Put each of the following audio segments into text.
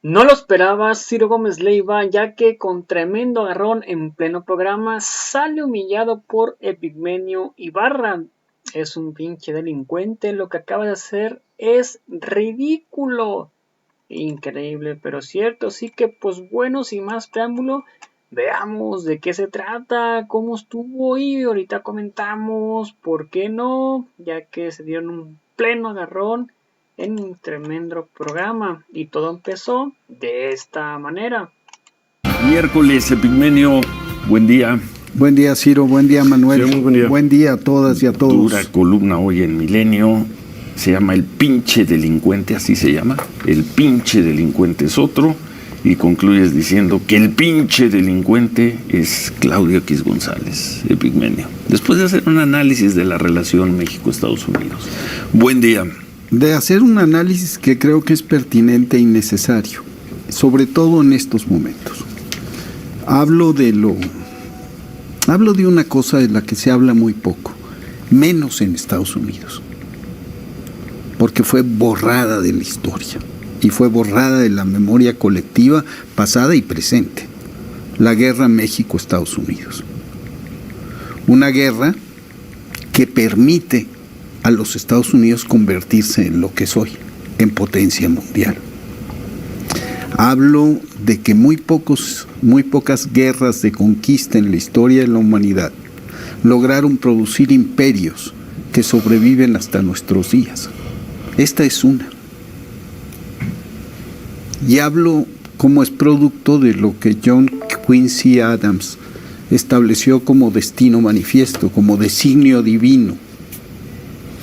No lo esperaba Ciro Gómez Leiva, ya que con tremendo agarrón en pleno programa sale humillado por Epigmenio Ibarra. Es un pinche delincuente, lo que acaba de hacer es ridículo. Increíble, pero cierto. Así que pues bueno, sin más preámbulo, veamos de qué se trata, cómo estuvo y ahorita comentamos por qué no, ya que se dieron un pleno agarrón en un tremendo programa y todo empezó de esta manera. Miércoles, Epigmenio, buen día. Buen día, Ciro, buen día, Manuel. Sí, buen día. Buen día a todas y a todos. Dura columna hoy en Milenio, se llama El pinche delincuente, así se llama. El pinche delincuente es otro, y concluyes diciendo que el pinche delincuente es Claudio X González, Epigmenio. Después de hacer un análisis de la relación México-Estados Unidos. Buen día. De hacer un análisis que creo que es pertinente y necesario, sobre todo en estos momentos. Hablo de una cosa de la que se habla muy poco, menos en Estados Unidos, porque fue borrada de la historia y fue borrada de la memoria colectiva pasada y presente. La guerra México-Estados Unidos. Una guerra que permite a los Estados Unidos convertirse en lo que es hoy, en potencia mundial. Hablo de que muy pocas guerras de conquista en la historia de la humanidad lograron producir imperios que sobreviven hasta nuestros días. Esta es una. Y hablo como es producto de lo que John Quincy Adams estableció como destino manifiesto, como designio divino.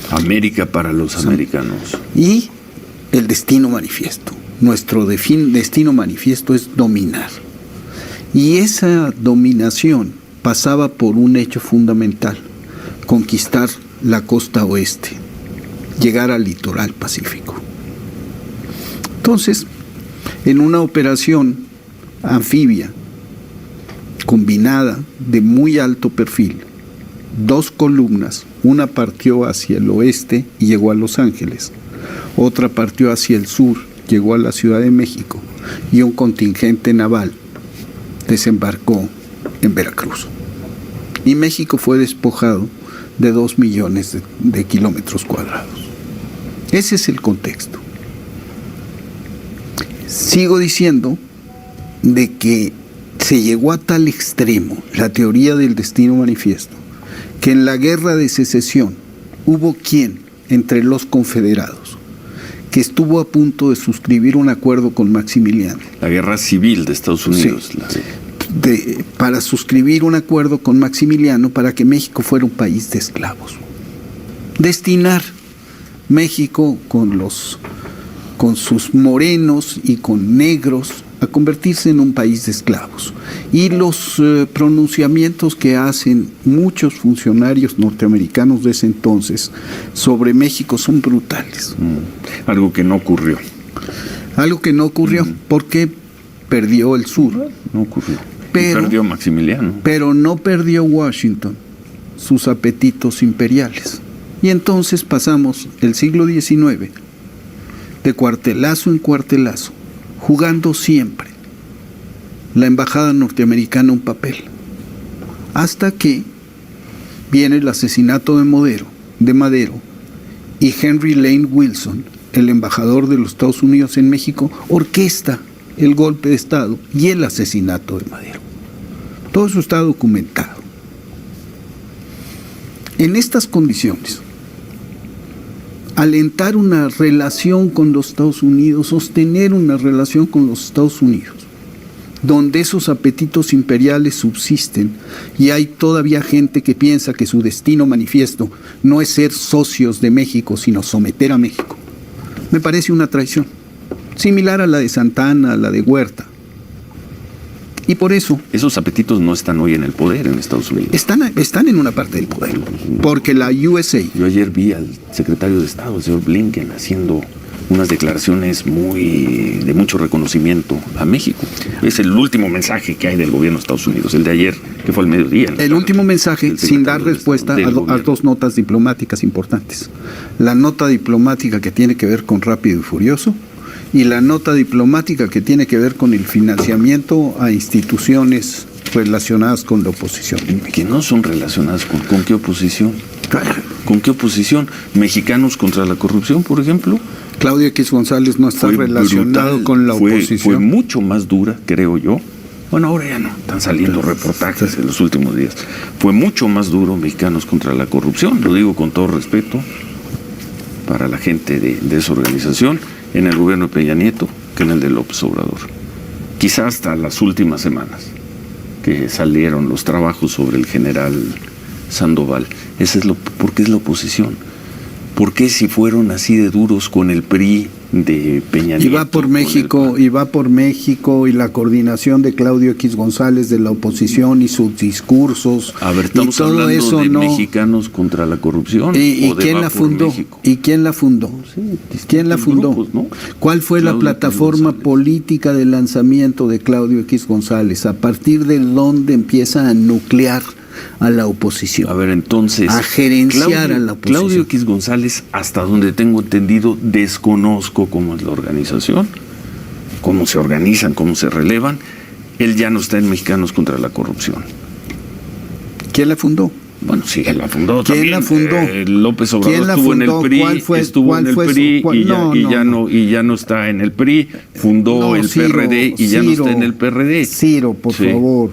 América para los americanos. Y el destino manifiesto. Nuestro destino manifiesto es dominar. Y esa dominación pasaba por un hecho fundamental: conquistar la costa oeste, llegar al litoral pacífico. Entonces, en una operación anfibia, combinada de muy alto perfil, 2 columnas, una partió hacia el oeste y llegó a Los Ángeles, otra partió hacia el sur, llegó a la Ciudad de México, y un contingente naval desembarcó en Veracruz. Y México fue despojado de 2 millones de kilómetros cuadrados. Ese es el contexto. Sigo diciendo de que se llegó a tal extremo la teoría del destino manifiesto que en la guerra de secesión hubo quien, entre los confederados, que estuvo a punto de suscribir un acuerdo con Maximiliano. La guerra civil de Estados Unidos. Sí, para suscribir un acuerdo con Maximiliano para que México fuera un país de esclavos. Destinar México con sus morenos y con negros a convertirse en un país de esclavos. Y los pronunciamientos que hacen muchos funcionarios norteamericanos de ese entonces sobre México son brutales. Algo que no ocurrió. Algo que no ocurrió porque perdió el sur. No ocurrió. Perdió Maximiliano. Pero no perdió Washington sus apetitos imperiales. Y entonces pasamos el siglo XIX de cuartelazo en cuartelazo, jugando siempre la embajada norteamericana un papel, hasta que viene el asesinato de Madero, y Henry Lane Wilson, el embajador de los Estados Unidos en México, orquesta el golpe de Estado y el asesinato de Madero. Todo eso está documentado. En estas condiciones, alentar una relación con los Estados Unidos, sostener una relación con los Estados Unidos, donde esos apetitos imperiales subsisten y hay todavía gente que piensa que su destino manifiesto no es ser socios de México, sino someter a México, me parece una traición, similar a la de Santana, a la de Huerta. Y por eso... Esos apetitos no están hoy en el poder en Estados Unidos. Están en una parte del poder, porque la USA... Yo ayer vi al secretario de Estado, el señor Blinken, haciendo unas declaraciones de mucho reconocimiento a México. Es el último mensaje que hay del gobierno de Estados Unidos, el de ayer, que fue al mediodía. El último mensaje, sin dar respuesta a 2 notas diplomáticas importantes. La nota diplomática que tiene que ver con Rápido y Furioso, y la nota diplomática que tiene que ver con el financiamiento a instituciones relacionadas con la oposición. Que no son relacionadas con qué oposición. ¿Con qué oposición? ¿Mexicanos contra la corrupción, por ejemplo? Claudio X González no está relacionado brutal, con la oposición. Fue mucho más dura, creo yo. Bueno, ahora ya no, están saliendo reportajes en los últimos días. Fue mucho más duro Mexicanos contra la corrupción, lo digo con todo respeto para la gente de esa organización, en el gobierno de Peña Nieto que en el de López Obrador. Quizás hasta las últimas semanas que salieron los trabajos sobre el general Sandoval. Porque es la oposición. ¿Por qué si fueron así de duros con el PRI de Peña Nieto? Y va por México, y la coordinación de Claudio X González de la oposición y sus discursos. A ver, estamos hablando de Mexicanos contra la corrupción. ¿Y quién la fundó? ¿Y quién la fundó? Sí, ¿quién la fundó? Grupos, ¿no? ¿Cuál fue la plataforma política de lanzamiento de Claudio X González? A partir de donde empieza a nuclear a la oposición. A ver, entonces, a gerenciar a la oposición. Claudio X González, hasta donde tengo entendido, desconozco cómo es la organización, cómo se organizan, cómo se relevan. Él ya no está en Mexicanos contra la corrupción. ¿Quién la fundó? Bueno, sí, él la fundó. ¿Quién también. la fundó? López Obrador ¿Quién la estuvo fundó? en el PRI, ¿Cuál y ya no está en el PRI, fundó el Ciro, PRD y ya no está en el PRD. Ciro, por favor.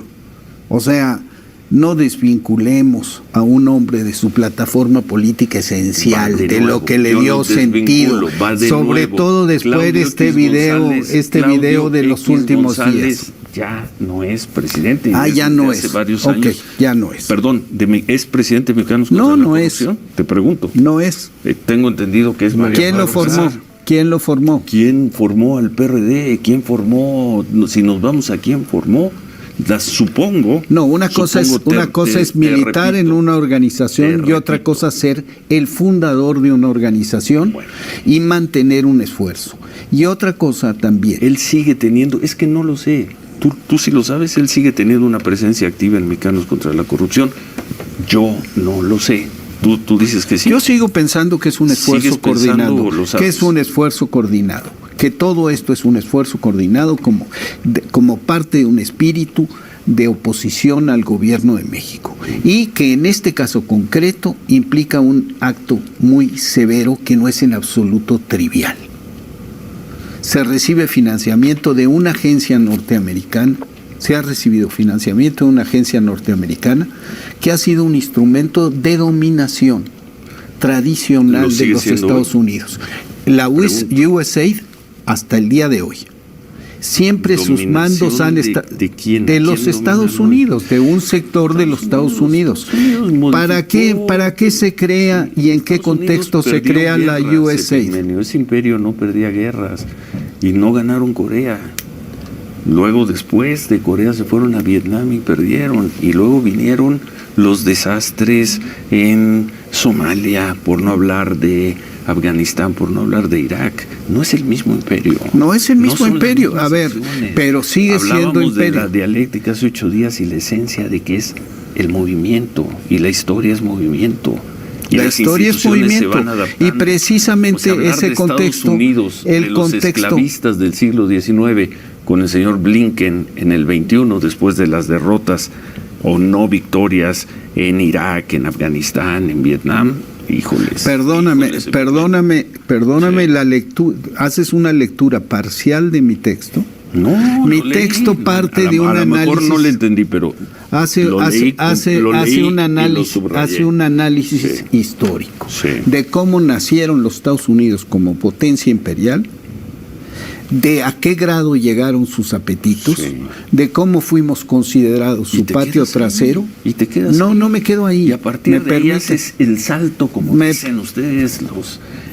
O sea, no desvinculemos a un hombre de su plataforma política esencial, de lo que le dio sentido, sobre todo después de este video de los últimos días. Ya no es presidente. Ya no es. Hace varios años. Ya no es. Perdón, ¿es presidente de Mexicanos contra la corrupción? Te pregunto. No es. Tengo entendido que es María. ¿Quién lo formó? ¿Quién lo formó? ¿Quién formó al PRD? ¿Quién formó? Si nos vamos a quién formó. Supongo. No, una cosa es militar en una organización y otra cosa ser el fundador de una organización y mantener un esfuerzo. Y otra cosa también. Él sigue teniendo, es que no lo sé. Tú sí lo sabes, él sigue teniendo una presencia activa en Mexicanos contra la corrupción. Yo no lo sé. Tú dices que sí. Yo sigo pensando que es un esfuerzo coordinado. Que es un esfuerzo coordinado. Que todo esto es un esfuerzo coordinado como parte de un espíritu de oposición al gobierno de México. Y que en este caso concreto implica un acto muy severo que no es en absoluto trivial. Se recibe financiamiento de una agencia norteamericana, se ha recibido financiamiento de una agencia norteamericana que ha sido un instrumento de dominación tradicional de los Estados Unidos. La USAID hasta el día de hoy. Siempre sus mandos han estado de los Estados Unidos, de un sector de los Estados Unidos. ¿Para qué se crea y en qué contexto se crea la USAID? Ese imperio no perdía guerras y no ganaron Corea. Luego después de Corea se fueron a Vietnam y perdieron. Y luego vinieron los desastres en Somalia, por no hablar de Afganistán, por no hablar de Irak. No es el mismo imperio. No es el mismo imperio. A ver, pero sigue siendo imperio. Hablábamos de la dialéctica hace 8 días y la esencia de que es el movimiento. Y la historia es movimiento. Y la historia es movimiento. Y precisamente ese contexto, el contexto. Los esclavistas del siglo XIX, con el señor Blinken en el 21, después de las derrotas o no victorias en Irak, en Afganistán, en Vietnam. Híjoles. Perdóname sí. La lectura. ¿Haces una lectura parcial de mi texto? No. Mi texto parte de un análisis. A lo mejor no le entendí, pero hace un análisis histórico de cómo nacieron los Estados Unidos como potencia imperial, de a qué grado llegaron sus apetitos, de cómo fuimos considerados su patio trasero. ¿Y te quedas? No me quedo ahí. Y a partir de ahí haces el salto, como dicen ustedes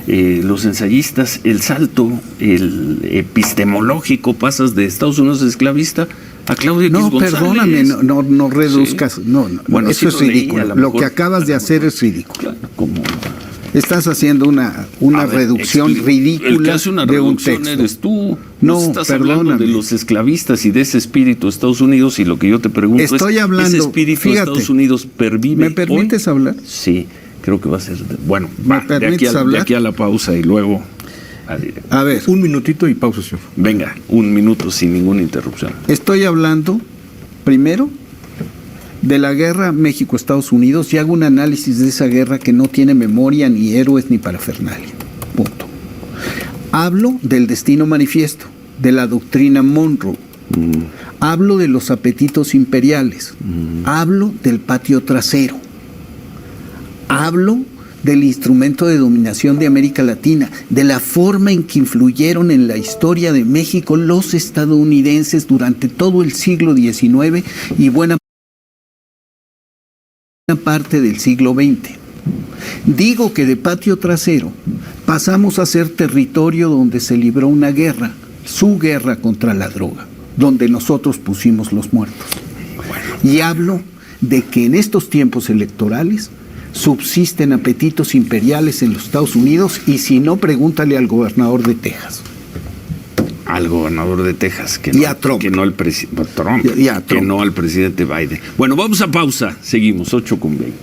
los ensayistas, el salto, el epistemológico, pasas de Estados Unidos esclavista a Claudio X González. Perdóname, no reduzcas. No. Bueno, eso es ridículo. Lo que acabas de hacer es ridículo. Claro, como estás haciendo una reducción ridícula el que hace una de un reducción texto. Eres tú. No, estás hablando de los esclavistas y de ese espíritu de Estados Unidos, y lo que yo te pregunto hablando, ¿ese espíritu de Estados Unidos pervive ¿Me permites hablar? Sí, creo que va a ser... Bueno, de aquí a la pausa y luego... A ver. Un minutito y pausa, señor. Venga, un minuto sin ninguna interrupción. Estoy hablando, primero, de la guerra México-Estados Unidos y hago un análisis de esa guerra que no tiene memoria, ni héroes, ni parafernalia. Punto. Hablo del destino manifiesto, de la doctrina Monroe. Hablo de los apetitos imperiales. Hablo del patio trasero. Hablo del instrumento de dominación de América Latina, de la forma en que influyeron en la historia de México los estadounidenses durante todo el siglo XIX y buena parte del siglo XX. Digo que de patio trasero pasamos a ser territorio donde se libró una guerra, su guerra contra la droga, donde nosotros pusimos los muertos. Y hablo de que en estos tiempos electorales subsisten apetitos imperiales en los Estados Unidos, y si no, pregúntale al gobernador de Texas. Al gobernador de Texas, que y no, a Trump. Que no al presidente Trump, Y a Trump. Que no al presidente Biden. Bueno, vamos a pausa. Seguimos, 8:20.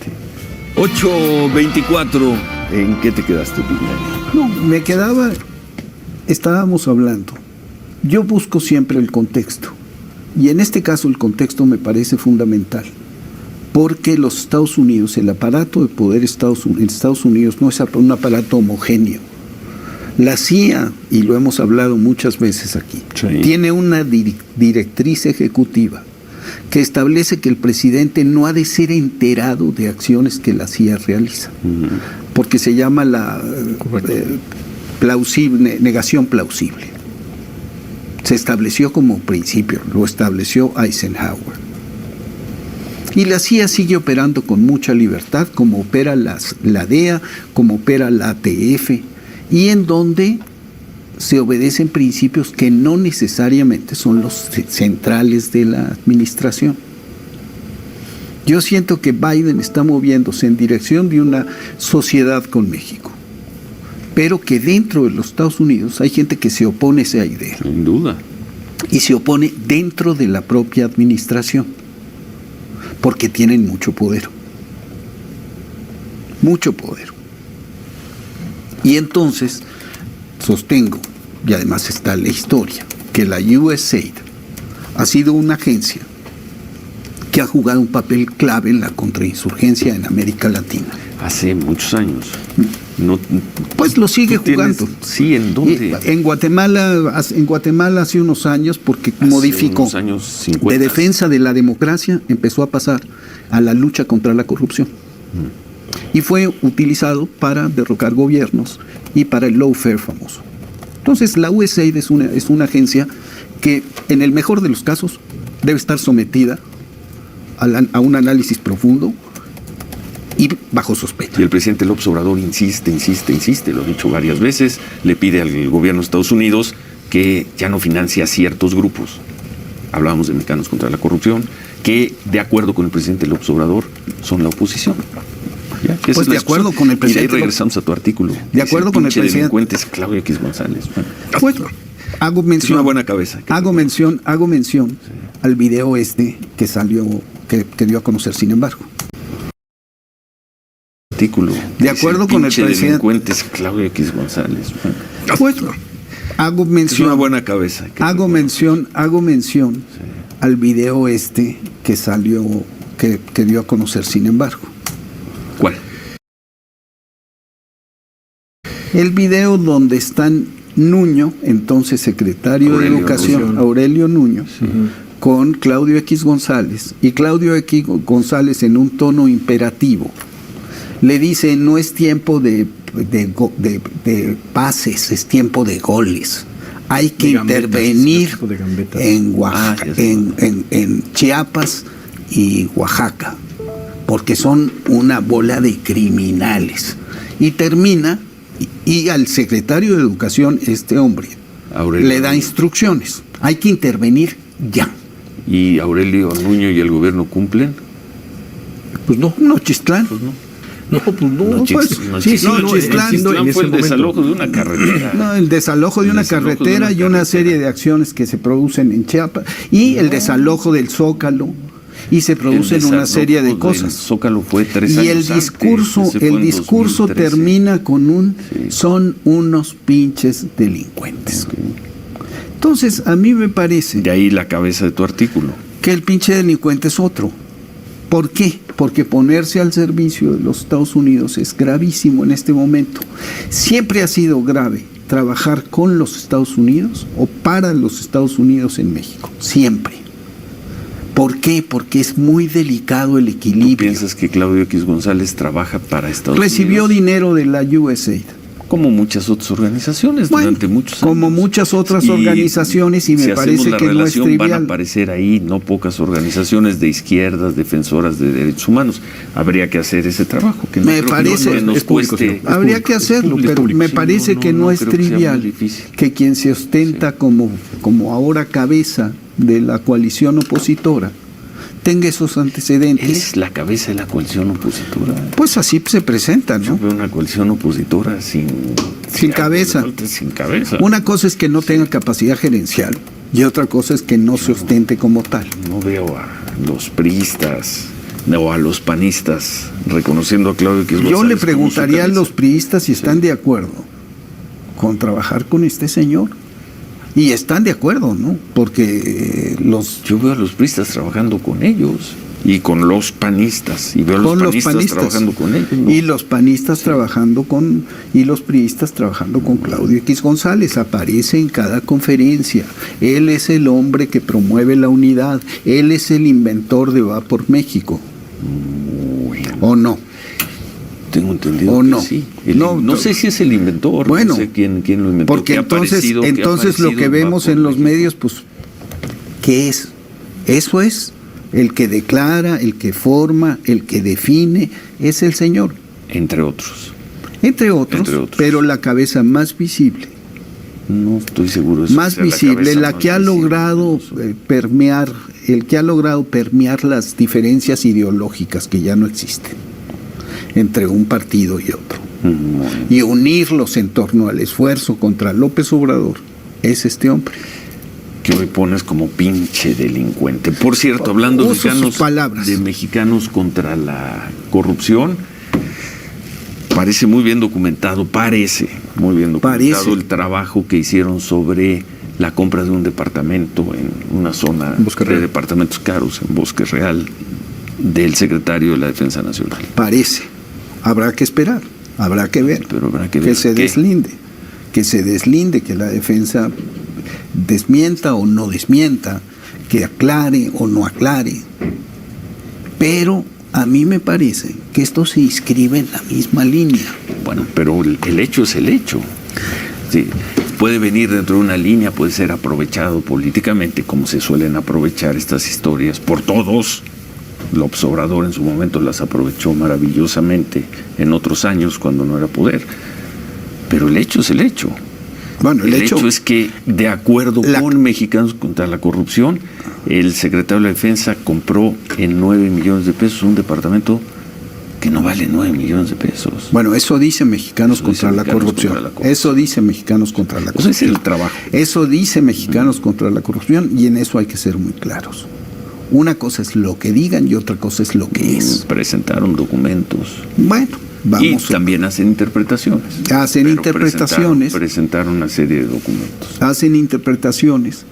8:24. ¿En qué te quedaste tú? No, me quedaba, estábamos hablando. Yo busco siempre el contexto, y en este caso el contexto me parece fundamental, porque los Estados Unidos, el aparato de poder en Estados Unidos no es un aparato homogéneo. La CIA, y lo hemos hablado muchas veces aquí, sí, tiene una directriz ejecutiva que establece que el presidente no ha de ser enterado de acciones que la CIA realiza, porque se llama la negación plausible. Se estableció como principio, lo estableció Eisenhower. Y la CIA sigue operando con mucha libertad, como opera la DEA, como opera la ATF, y en donde se obedecen principios que no necesariamente son los centrales de la administración. Yo siento que Biden está moviéndose en dirección de una sociedad con México, pero que dentro de los Estados Unidos hay gente que se opone a esa idea. Sin duda. Y se opone dentro de la propia administración, porque tienen mucho poder. Mucho poder. Y entonces sostengo, y además está la historia, que la USAID ha sido una agencia que ha jugado un papel clave en la contrainsurgencia en América Latina. Hace muchos años. No, pues lo sigue jugando. Sí, ¿en dónde? En Guatemala hace unos años, porque hace modificó unos años 50. De defensa de la democracia, empezó a pasar a la lucha contra la corrupción. Y fue utilizado para derrocar gobiernos y para el lawfare famoso. Entonces la USAID es una agencia que en el mejor de los casos debe estar sometida a un análisis profundo y bajo sospecha. Y el presidente López Obrador insiste, lo ha dicho varias veces, le pide al gobierno de Estados Unidos que ya no financie a ciertos grupos. Hablábamos de Mexicanos contra la Corrupción, que de acuerdo con el presidente López Obrador son la oposición. ¿Ya? Pues de acuerdo con el presidente. Y de ahí regresamos a tu artículo. De acuerdo con el presidente. Delincuente es Claudio X González. Pues hago mención. Es una buena cabeza. Hago mención al video que salió, que dio a conocer, sin embargo. Artículo. De acuerdo con el presidente. Delincuente es Claudio X González. Pues hago mención. Es una buena cabeza. Hago mención al video que salió, que dio a conocer, sin embargo. ¿Cuál? El video donde están Nuño, entonces secretario de Educación, Aurelio Nuño, con Claudio X González, y Claudio X González en un tono imperativo le dice: no es tiempo de pases, es tiempo de goles. Hay que intervenir en Chiapas y Oaxaca, porque son una bola de criminales. Y termina, y al secretario de Educación, este hombre, Aurelio, le da instrucciones. Hay que intervenir ya. ¿Y Aurelio Nuño y el gobierno cumplen? Pues no, Nochistlán. Pues no. Nochistlán fue el desalojo de una carretera. No, el desalojo de una carretera y una serie de acciones que se producen en Chiapas, y el desalojo del Zócalo, y se producen una serie de cosas. Zócalo fue 3 y años el discurso, antes, el discurso termina con son unos pinches delincuentes. Okay. Entonces, a mí me parece... De ahí la cabeza de tu artículo. Que el pinche delincuente es otro. ¿Por qué? Porque ponerse al servicio de los Estados Unidos es gravísimo en este momento. Siempre ha sido grave trabajar con los Estados Unidos o para los Estados Unidos en México. Siempre. ¿Por qué? Porque es muy delicado el equilibrio. ¿Tú piensas que Claudio X González trabaja para Estados Unidos? Recibió dinero de la USAID. Como muchas otras organizaciones durante muchos años. Como muchas otras organizaciones, y me parece que no es trivial. Van a aparecer ahí no pocas organizaciones de izquierdas, defensoras de derechos humanos. Habría que hacer ese trabajo. Que no me parece, nos cueste. Habría que hacerlo, pero me parece que no es trivial que quien se ostenta como ahora cabeza de la coalición opositora tenga esos antecedentes. Es la cabeza de la coalición opositora. Pues así se presenta, ¿no? Yo veo una coalición opositora sin cabeza. Sin cabeza. Una cosa es que no tenga capacidad gerencial y otra cosa es que no se ostente como tal. No veo a los priistas o a los panistas reconociendo a Claudio X González. Yo le preguntaría a los priistas si están de acuerdo con trabajar con este señor. Y están de acuerdo, ¿no? Porque yo veo a los priistas trabajando con ellos y con los panistas, y veo a los panistas trabajando con ellos, ¿no? Y los panistas trabajando y los priistas trabajando con Claudio X González. Aparece en cada conferencia. Él es el hombre que promueve la unidad. Él es el inventor de Va por México. Bueno. ¿O no? Tengo entendido ¿O no? Que sí. No sé si es el inventor, bueno, no sé quién lo inventó. Porque entonces lo que vemos en los medios, pues, ¿qué es? Eso es el que declara, el que forma, el que define, es el señor. Entre otros, pero la cabeza más visible. No estoy seguro de eso. Más visible, la que ha logrado permear, el que ha logrado permear las diferencias ideológicas que ya no existen entre un partido y otro, y unirlos en torno al esfuerzo contra López Obrador, es este hombre. Que hoy pones como pinche delincuente. Por cierto, hablando de mexicanos contra la corrupción, parece muy bien documentado el trabajo que hicieron sobre la compra de un departamento en una zona de departamentos caros en Bosque Real del secretario de la Defensa Nacional. Habrá que esperar, habrá que ver, pero habrá que deslinde, que la defensa desmienta o no desmienta, que aclare o no aclare. Pero a mí me parece que esto se inscribe en la misma línea. Bueno, pero el hecho es el hecho. Sí, puede venir dentro de una línea, puede ser aprovechado políticamente, como se suelen aprovechar estas historias por todos. López Obrador en su momento las aprovechó maravillosamente en otros años cuando no era poder. Pero el hecho es el hecho. Bueno, el hecho es que, de acuerdo con Mexicanos contra la Corrupción, el secretario de la Defensa compró en 9 millones de pesos un departamento que no vale 9 millones de pesos. Bueno, eso dice Mexicanos contra la Corrupción. Eso dice Mexicanos contra la Corrupción. Ese es el trabajo. Eso dice Mexicanos contra la Corrupción, y en eso hay que ser muy claros. Una cosa es lo que digan y otra cosa es lo que es. Presentaron documentos. Bueno, vamos. Y también hacen interpretaciones. Presentaron una serie de documentos. Hacen interpretaciones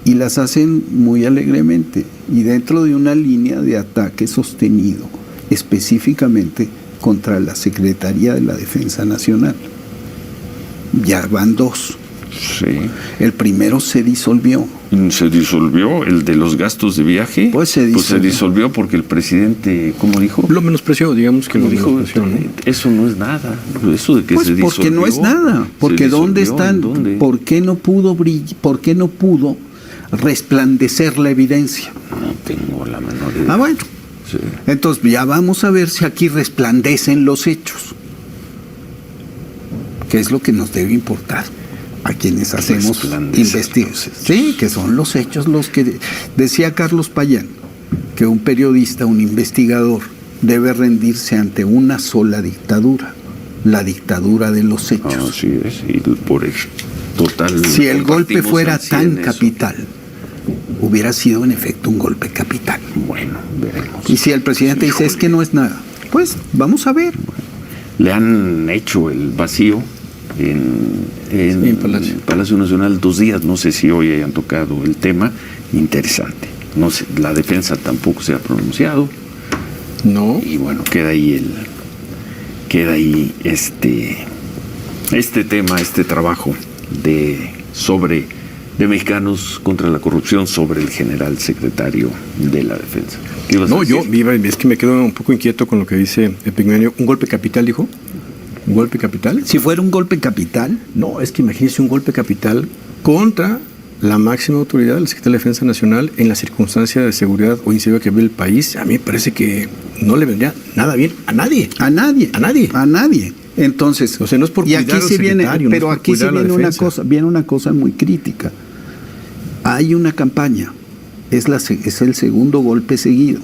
y las hacen muy alegremente y dentro de una línea de ataque sostenido específicamente contra la Secretaría de la Defensa Nacional. Ya van 2. Sí. El primero se disolvió. ¿Se disolvió el de los gastos de viaje? Pues se disolvió porque el presidente, ¿cómo dijo? Lo menospreció, digamos que lo dijo. ¿No? Eso no es nada. Eso de que se disolvió. Porque no es nada. Porque ¿dónde están? ¿Dónde? ¿Por qué no pudo resplandecer la evidencia? No tengo la menor idea. Bueno. Sí. Entonces ya vamos a ver si aquí resplandecen los hechos. ¿Qué es lo que nos debe importar a quienes hacemos investigaciones? Sí, que son los hechos los que decía Carlos Payán, que un periodista, un investigador, debe rendirse ante una sola dictadura, la dictadura de los hechos. Así es, y por eso, total. Si el golpe fuera tan capital, hubiera sido en efecto un golpe capital. Bueno, veremos. Y si el presidente dice es que no es nada, pues vamos a ver. Le han hecho el vacío en Palacio Nacional 2 días. No sé si hoy hayan tocado el tema. Interesante. No sé, la defensa tampoco se ha pronunciado. No. Y bueno, queda ahí este tema, este trabajo de mexicanos contra la corrupción sobre el general secretario de la defensa. ¿Qué ibas a decir? Es que me quedo un poco inquieto con lo que dice Epigmenio. ¿Un golpe capital, dijo? ¿Un golpe capital? Si fuera un golpe capital. No, es que imagínese un golpe capital contra la máxima autoridad del Secretario de Defensa Nacional en la circunstancia de seguridad o inseguridad que vive el país. A mí me parece que no le vendría nada bien a nadie. A nadie. A nadie. A nadie. Entonces, o sea, no es por y aquí cuidar al se viene, secretario, pero no es por aquí se cuidar la viene defensa. viene una cosa muy crítica. Hay una campaña, es el segundo golpe seguido.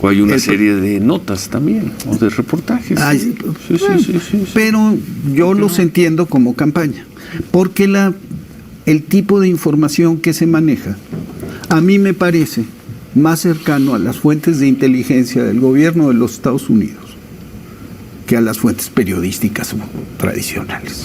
O hay una serie de notas también, o de reportajes. Ay, Sí. Pero yo los entiendo como campaña, porque el tipo de información que se maneja, a mí me parece más cercano a las fuentes de inteligencia del gobierno de los Estados Unidos que a las fuentes periodísticas tradicionales.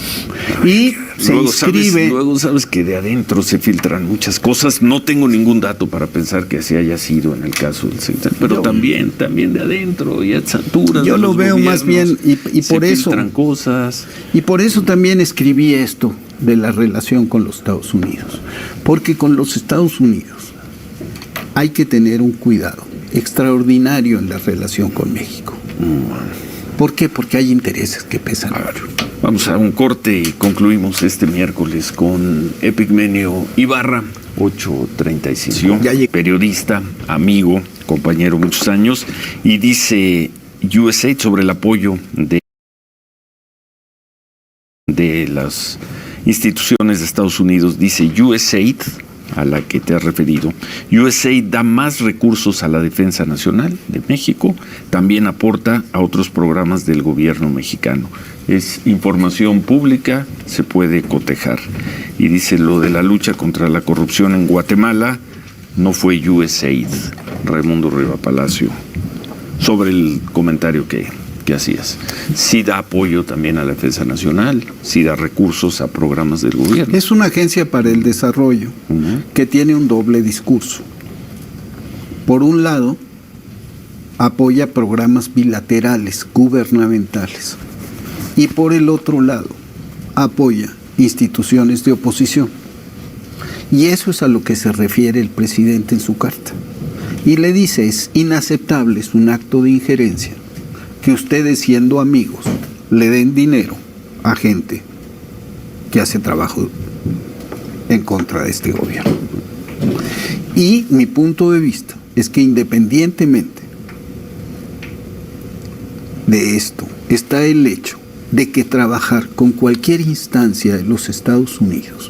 Y se inscribe... Luego sabes que de adentro se filtran muchas cosas. No tengo ningún dato para pensar que así haya sido en el caso del secretario, pero también de adentro y a estas alturas. Yo lo veo más bien y por eso... Se filtran cosas. Y por eso también escribí esto de la relación con los Estados Unidos. Porque con los Estados Unidos hay que tener un cuidado extraordinario en la relación con México. ¿Por qué? Porque hay intereses que pesan. Vamos a un corte y concluimos este miércoles con Epigmenio Ibarra, 8:35. Periodista, amigo, compañero muchos años, y dice USAID sobre el apoyo de las instituciones de Estados Unidos. Dice USAID, a la que te has referido, USAID da más recursos a la Defensa Nacional de México, también aporta a otros programas del gobierno mexicano. Es información pública, se puede cotejar. Y dice lo de la lucha contra la corrupción en Guatemala, no fue USAID, Raimundo Riva Palacio, sobre el comentario que hacías. Sí da apoyo también a la Defensa Nacional, sí da recursos a programas del gobierno. Es una agencia para el desarrollo que tiene un doble discurso. Por un lado, apoya programas bilaterales, gubernamentales. Y por el otro lado, apoya instituciones de oposición. Y eso es a lo que se refiere el presidente en su carta. Y le dice, es inaceptable, es un acto de injerencia, que ustedes, siendo amigos, le den dinero a gente que hace trabajo en contra de este gobierno. Y mi punto de vista es que independientemente de esto, está el hecho de que trabajar con cualquier instancia de los Estados Unidos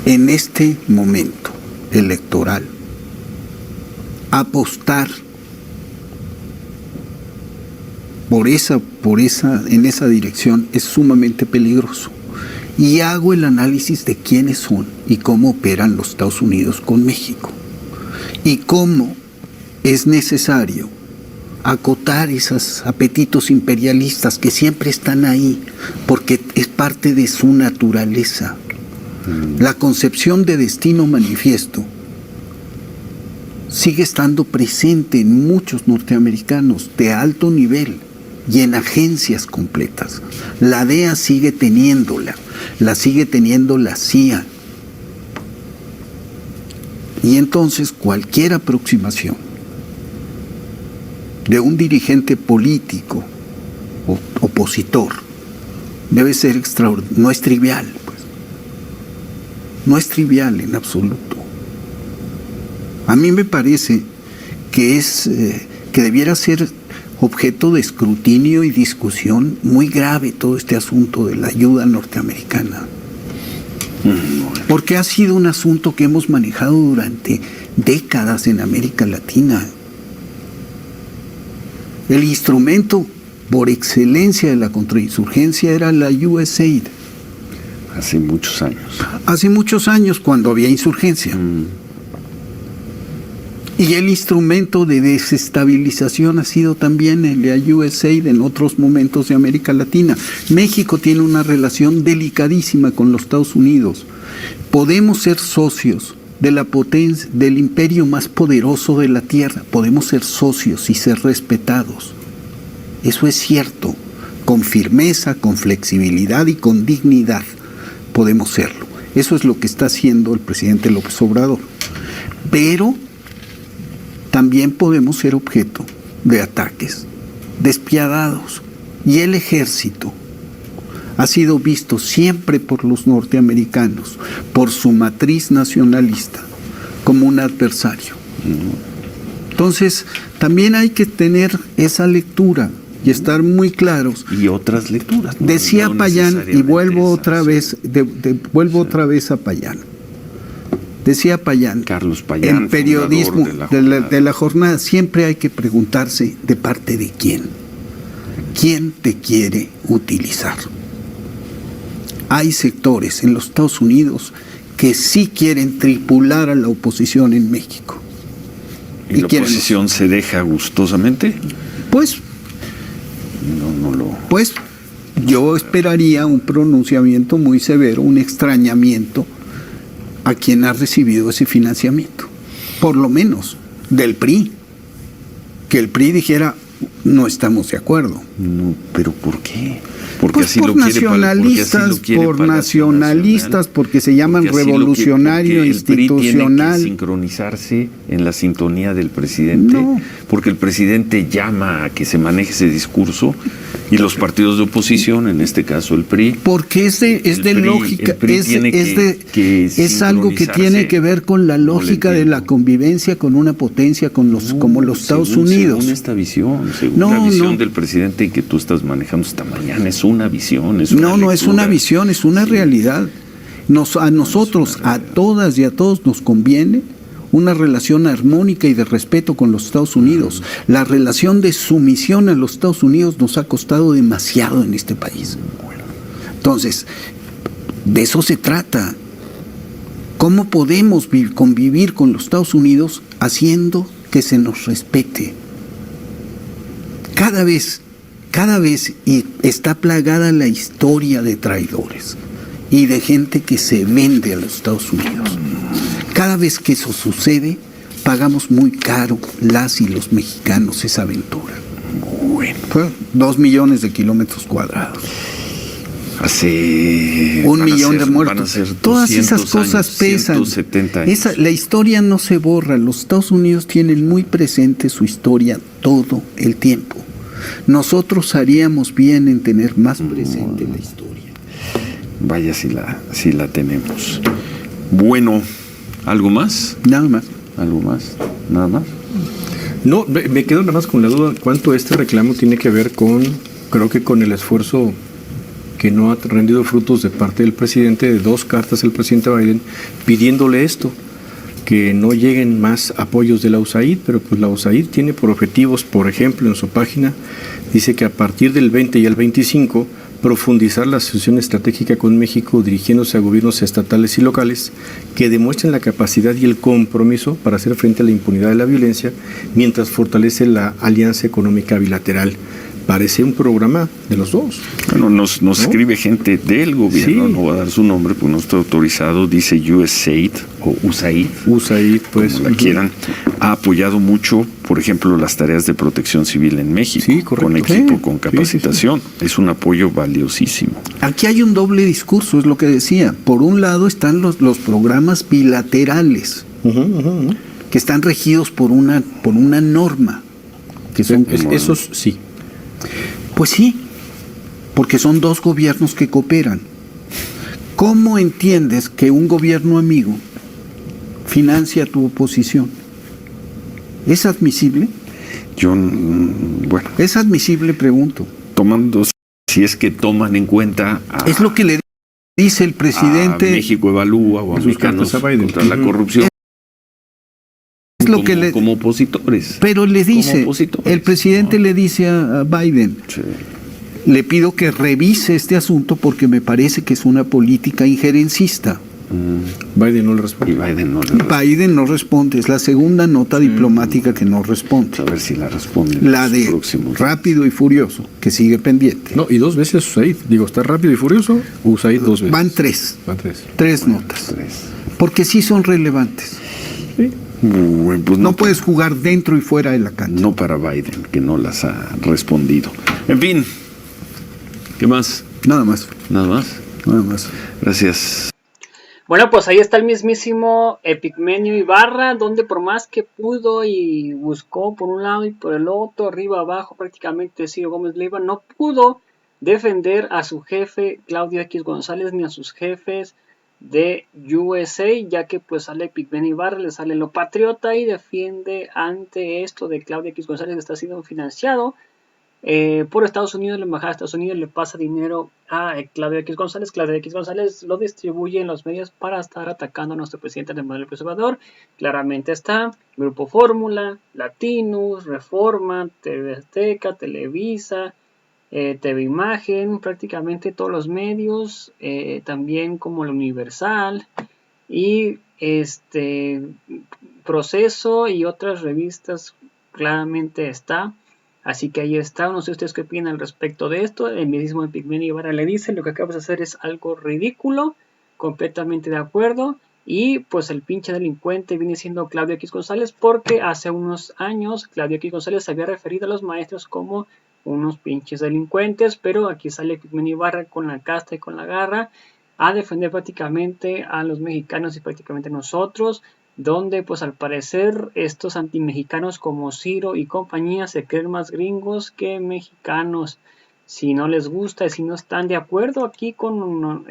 en este momento electoral, apostar en esa dirección es sumamente peligroso. Y hago el análisis de quiénes son y cómo operan los Estados Unidos con México. Y cómo es necesario acotar esos apetitos imperialistas que siempre están ahí, porque es parte de su naturaleza. La concepción de destino manifiesto sigue estando presente en muchos norteamericanos de alto nivel y en agencias completas. La DEA sigue teniéndola, la sigue teniendo la CIA. Y entonces cualquier aproximación de un dirigente político o opositor debe ser extraordinario, no es trivial, pues. No es trivial en absoluto. A mí me parece que que debiera ser objeto de escrutinio y discusión muy grave todo este asunto de la ayuda norteamericana. Porque ha sido un asunto que hemos manejado durante décadas en América Latina. El instrumento por excelencia de la contrainsurgencia era la USAID. Hace muchos años. Hace muchos años, cuando había insurgencia. Y el instrumento de desestabilización ha sido también el de USAID en otros momentos de América Latina. México tiene una relación delicadísima con los Estados Unidos. Podemos ser socios de la potencia, del imperio más poderoso de la tierra. Podemos ser socios y ser respetados. Eso es cierto. Con firmeza, con flexibilidad y con dignidad podemos serlo. Eso es lo que está haciendo el presidente López Obrador. Pero también podemos ser objeto de ataques despiadados. Y el ejército ha sido visto siempre por los norteamericanos, por su matriz nacionalista, como un adversario. Entonces, también hay que tener esa lectura y estar muy claros. Y otras lecturas. Decía Payán, y vuelvo otra vez, otra vez a Payán. Decía Payán, Carlos Payán, en periodismo de la jornada, siempre hay que preguntarse de parte de quién. ¿Quién te quiere utilizar? Hay sectores en los Estados Unidos que sí quieren tripular a la oposición en México. ¿Y la oposición se deja gustosamente? Pues, pues yo esperaría un pronunciamiento muy severo, un extrañamiento a quien ha recibido ese financiamiento, por lo menos del PRI, que el PRI dijera no estamos de acuerdo. No, pero ¿por qué? Porque pues así por lo quiere nacionalistas, por nacionalistas, porque se llaman revolucionario institucional. El PRI tiene que sincronizarse en la sintonía del presidente, porque el presidente llama a que se maneje ese discurso y los partidos de oposición, en este caso el PRI. Porque es de lógica, es algo que tiene que ver con la lógica de la convivencia con una potencia como los Estados Unidos. Según esta visión, según la visión del presidente que tú estás manejando esta mañana, es una visión, es una no es una visión, es una realidad. A nosotros, a todas y a todos nos conviene una relación armónica y de respeto con los Estados Unidos. La relación de sumisión a los Estados Unidos nos ha costado demasiado en este país. Entonces, de eso se trata. ¿Cómo podemos convivir con los Estados Unidos haciendo que se nos respete? Cada vez, y está plagada la historia de traidores y de gente que se vende a los Estados Unidos. Cada vez que eso sucede, pagamos muy caro las y los mexicanos esa aventura. Bueno. Fue 2 millones de kilómetros cuadrados. Hace 1 millón de muertos. Todas esas cosas pesan. 170 años. La historia no se borra. Los Estados Unidos tienen muy presente su historia todo el tiempo. Nosotros haríamos bien en tener más presente la historia. Vaya si la tenemos. Bueno, ¿algo más? Nada más. ¿Algo más? ¿Nada más? No, me quedo nada más con la duda cuánto este reclamo tiene que ver creo que con el esfuerzo que no ha rendido frutos de parte del presidente, de 2 cartas al presidente Biden pidiéndole esto, que no lleguen más apoyos de la USAID, pero pues la USAID tiene por objetivos, por ejemplo, en su página, dice que a partir del 20 y el 25, profundizar la asociación estratégica con México dirigiéndose a gobiernos estatales y locales que demuestren la capacidad y el compromiso para hacer frente a la impunidad de la violencia mientras fortalece la alianza económica bilateral. Parece un programa de los dos. Bueno, nos escribe gente del gobierno, no voy a dar su nombre porque no está autorizado, dice USAID o USAID, pues, como la quieran, ha apoyado mucho, por ejemplo, las tareas de protección civil en México, con equipo, con capacitación. Es un apoyo valiosísimo. Aquí hay un doble discurso, es lo que decía. Por un lado están los programas bilaterales, que están regidos por una norma. Que son, esos sí. Pues sí, porque son 2 gobiernos que cooperan. ¿Cómo entiendes que un gobierno amigo financia tu oposición? ¿Es admisible? Bueno. ¿Es admisible, pregunto? Tomando, si es que toman en cuenta... Es lo que le dice el presidente... México evalúa o a mexicanos contra la corrupción. Es lo que como opositores. Pero le dice, el presidente le dice a Biden, Le pido que revise este asunto porque me parece que es una política injerencista. Biden no le responde. Y Biden no le responde. Biden no responde, es la segunda nota diplomática que no responde. A ver si la responde. La de Rápido y Furioso, que sigue pendiente. No, y 2 veces USAID. Digo, está Rápido y Furioso, USAID 2 veces. Van 3. Van 3. 3 notas. 3. Porque sí son relevantes. Sí. Pues no puedes jugar dentro y fuera de la cancha. No para Biden, que no las ha respondido. En fin, ¿qué más? Nada más. Nada más. Nada más. Gracias. Bueno, pues ahí está el mismísimo Epigmenio Ibarra, donde por más que pudo y buscó por un lado y por el otro, arriba, abajo, prácticamente Ciro Gómez Leiva no pudo defender a su jefe Claudio X González ni a sus jefes de USA, ya que pues sale Epigmenio Ibarra, le sale lo patriota y defiende ante esto de Claudio X González que está siendo financiado por Estados Unidos. La embajada de Estados Unidos le pasa dinero a Claudio X González. Claudio X González lo distribuye en los medios para estar atacando a nuestro presidente Andrés Manuel López Obrador. Claramente está Grupo Fórmula, Latinus, Reforma, TV Azteca, Televisa, TV Imagen, prácticamente todos los medios, también como la Universal y Proceso y otras revistas. Claramente está. Así que ahí está, no sé ustedes qué opinan al respecto de esto. El mismo Epigmenio Ibarra le dice, lo que acabas de hacer es algo ridículo, completamente de acuerdo. Y pues el pinche delincuente viene siendo Claudio X González, porque hace unos años Claudio X González se había referido a los maestros como unos pinches delincuentes, pero aquí sale Epigmenio Ibarra con la casta y con la garra a defender prácticamente a los mexicanos y prácticamente a nosotros, donde pues al parecer estos antimexicanos como Ciro y compañía se creen más gringos que mexicanos. Si no les gusta y si no están de acuerdo aquí con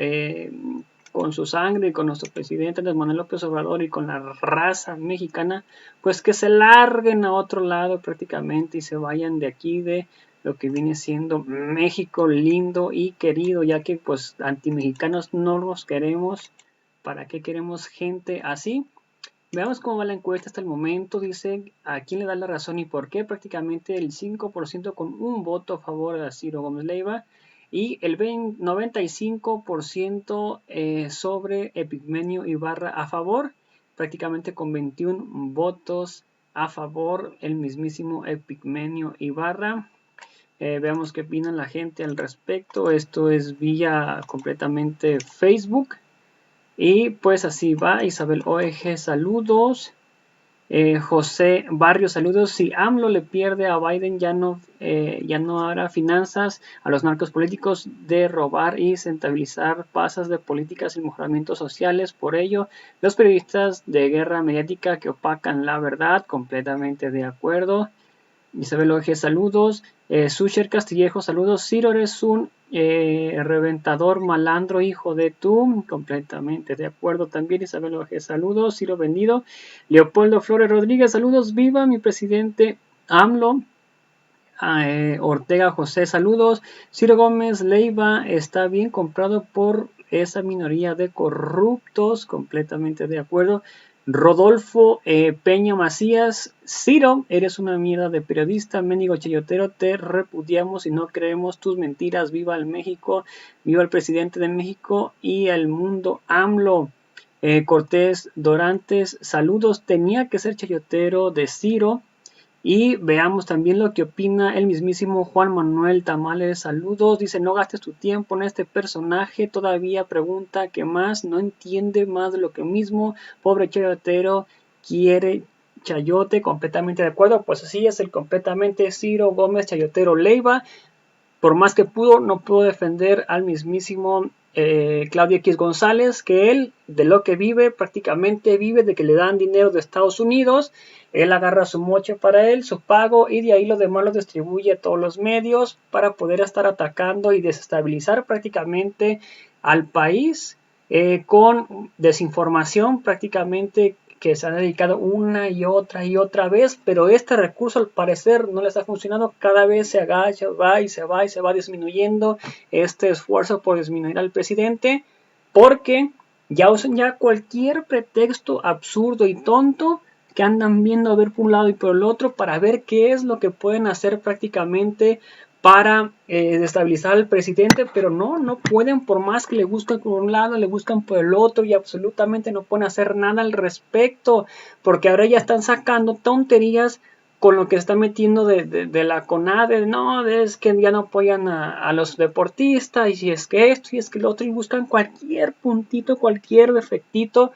su sangre, con nuestro presidente Andrés Manuel López Obrador y con la raza mexicana, pues que se larguen a otro lado prácticamente y se vayan de aquí, de lo que viene siendo México lindo y querido, ya que pues antimexicanos no los queremos. ¿Para qué queremos gente así? Veamos cómo va la encuesta hasta el momento. Dice a quién le da la razón y por qué. Prácticamente el 5% con un voto a favor a Ciro Gómez Leiva y el 95% sobre Epigmenio Ibarra a favor, prácticamente con 21 votos a favor el mismísimo Epigmenio Ibarra. Veamos qué opina la gente al respecto. Esto es vía completamente Facebook. Y pues así va. Isabel OEG, saludos. José Barrios, saludos. Si AMLO le pierde a Biden, ya no hará finanzas a los narcos políticos de robar y centralizar pasas de políticas y mejoramientos sociales. Por ello, los periodistas de guerra mediática que opacan la verdad, completamente de acuerdo. Isabel OG, saludos. Susher Castillejo, saludos. Ciro, eres un reventador, malandro, hijo de tú. Completamente de acuerdo también. Isabel OG, saludos. Ciro vendido. Leopoldo Flores Rodríguez, saludos. Viva mi presidente AMLO. Ortega José, saludos. Ciro Gómez Leiva está bien comprado por esa minoría de corruptos. Completamente de acuerdo. Rodolfo Peña Macías, Ciro, eres una mierda de periodista, mendigo chayotero, te repudiamos y no creemos tus mentiras. Viva el México, viva el presidente de México y el mundo AMLO. Cortés Dorantes, saludos, tenía que ser chayotero de Ciro. Y veamos también lo que opina el mismísimo Juan Manuel Tamales, saludos, dice no gastes tu tiempo en este personaje, todavía pregunta qué más, no entiende más de lo que mismo, pobre chayotero, quiere chayote, completamente de acuerdo, pues así es el completamente Ciro Gómez Chayotero Leiva, por más que pudo, no pudo defender al mismísimo Claudio X González, que él de lo que vive, prácticamente vive de que le dan dinero de Estados Unidos, él agarra su moche para él, su pago, y de ahí lo demás lo distribuye a todos los medios para poder estar atacando y desestabilizar prácticamente al país con desinformación prácticamente que se ha dedicado una y otra vez, pero este recurso al parecer no le está funcionando, cada vez se agacha, va y se va disminuyendo este esfuerzo por disminuir al presidente, porque ya usan ya cualquier pretexto absurdo y tonto que andan viendo a ver por un lado y por el otro para ver qué es lo que pueden hacer prácticamente para desestabilizar al presidente, pero no pueden, por más que le buscan por un lado, le buscan por el otro y absolutamente no pueden hacer nada al respecto, porque ahora ya están sacando tonterías con lo que está metiendo de la CONADE, no, es que ya no apoyan a los deportistas, y si es que esto, y es que lo otro, y buscan cualquier puntito, cualquier defectito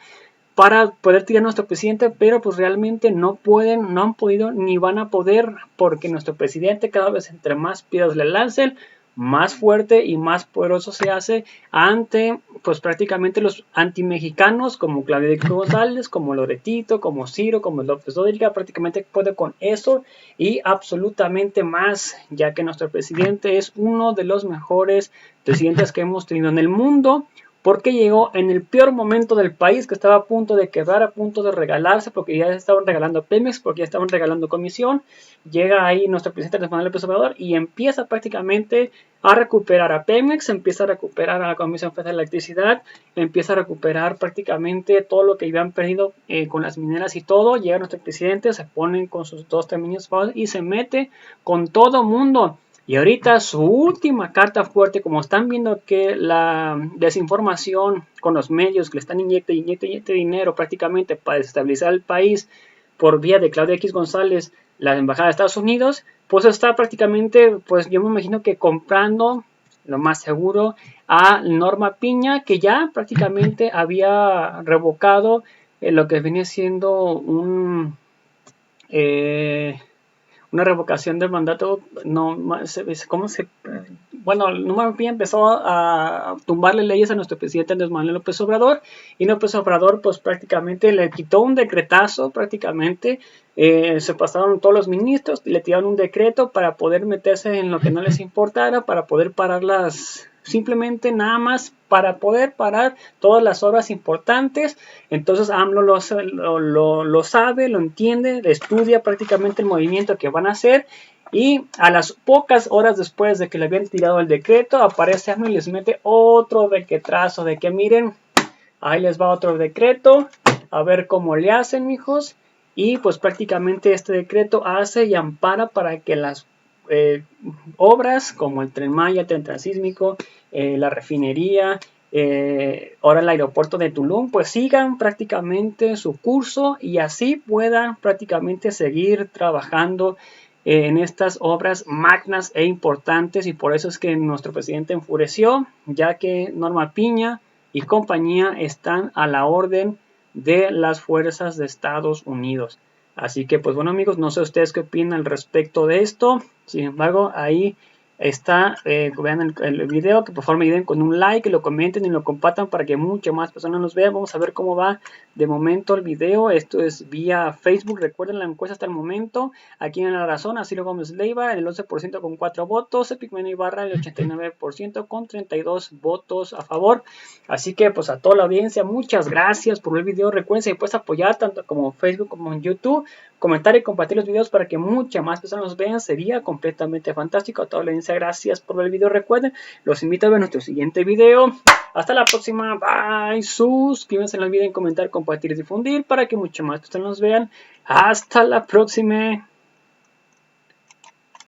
para poder tirar a nuestro presidente, pero pues realmente no pueden, no han podido ni van a poder, porque nuestro presidente cada vez entre más piedras le lancen, más fuerte y más poderoso se hace ante pues prácticamente los antimexicanos como Claudia X González, como Loretito, como Ciro, como López Dóriga, prácticamente puede con eso y absolutamente más, ya que nuestro presidente es uno de los mejores presidentes que hemos tenido en el mundo, porque llegó en el peor momento del país, que estaba a punto de quebrar, a punto de regalarse, porque ya estaban regalando Pemex, porque ya estaban regalando comisión. Llega ahí nuestro presidente Andrés Manuel López Obrador y empieza prácticamente a recuperar a Pemex, empieza a recuperar a la Comisión Federal de Electricidad, empieza a recuperar prácticamente todo lo que habían perdido con las mineras y todo. Llega nuestro presidente, se ponen con sus 2 términos y se mete con todo mundo. Y ahorita su última carta fuerte, como están viendo que la desinformación con los medios que le están inyectando dinero prácticamente para desestabilizar el país por vía de Claudia X González, la embajada de Estados Unidos, pues está prácticamente, pues yo me imagino que comprando, lo más seguro, a Norma Piña, que ya prácticamente había revocado lo que viene siendo una revocación del mandato, no, ¿cómo se? Bueno, Norma Piña empezó a tumbarle leyes a nuestro presidente Andrés Manuel López Obrador, y López Obrador pues prácticamente le quitó un decretazo, prácticamente se pasaron todos los ministros y le tiraron un decreto para poder meterse en lo que no les importara, para poder parar simplemente nada más para poder parar todas las obras importantes. Entonces AMLO lo sabe, lo entiende, estudia prácticamente el movimiento que van a hacer, y a las pocas horas después de que le habían tirado el decreto, aparece AMLO y les mete otro decretazo de que miren, ahí les va otro decreto, a ver cómo le hacen, mijos. Y pues prácticamente este decreto hace y ampara para que las obras como el Tren Maya, el Tren Transísmico, la refinería, ahora el aeropuerto de Tulum, pues sigan prácticamente su curso y así puedan prácticamente seguir trabajando en estas obras magnas e importantes. Y por eso es que nuestro presidente enfureció, ya que Norma Piña y compañía están a la orden de las fuerzas de Estados Unidos. Así que pues bueno, amigos, no sé ustedes qué opinan al respecto de esto. Sin embargo, ahí está, vean el video, que por favor me ayuden con un like, y lo comenten y lo compartan para que muchas más personas nos vean. Vamos a ver cómo va de momento el video. Esto es vía Facebook. Recuerden la encuesta hasta el momento. Aquí en La Razón, Ciro Gómez Leiva el 11% con 4 votos, Epigmenio Ibarra el 89% con 32 votos a favor. Así que pues a toda la audiencia, muchas gracias por ver el video. Recuerden si puedes apoyar tanto como en Facebook como en YouTube, comentar y compartir los videos para que muchas más personas los vean, sería completamente fantástico. A toda la audiencia, gracias por ver el video. Recuerden, los invito a ver nuestro siguiente video. Hasta la próxima, bye. Suscríbanse, no olviden comentar, compartir y difundir para que muchas más personas los vean. Hasta la próxima.